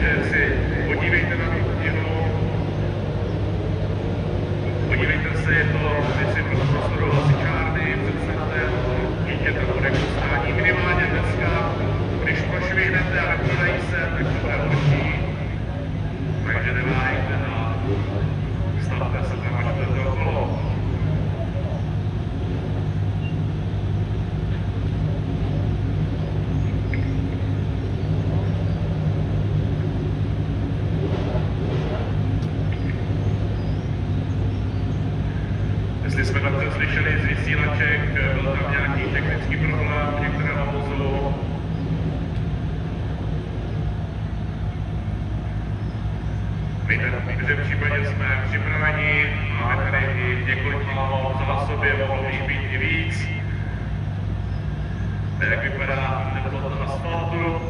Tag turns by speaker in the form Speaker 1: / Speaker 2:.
Speaker 1: že si podívejte na tu knihu, podívejte se, je to věci pro prostoru hasičárny, představte dítěte bude k dostání minimálně dneska, když prošvihnete a vyprodají se, tak to bude horší. Takže neváhejte a stavte se tam, až budete okolo. Jestli jsme dobře slyšeli z vysílaček, byl tam nějaký technický problém u některého vozu. V každém případě jsme připraveni, máme tady i několik hlavou v zásobě, mohlo jich být i víc. Jak vypadá teplota asfaltu.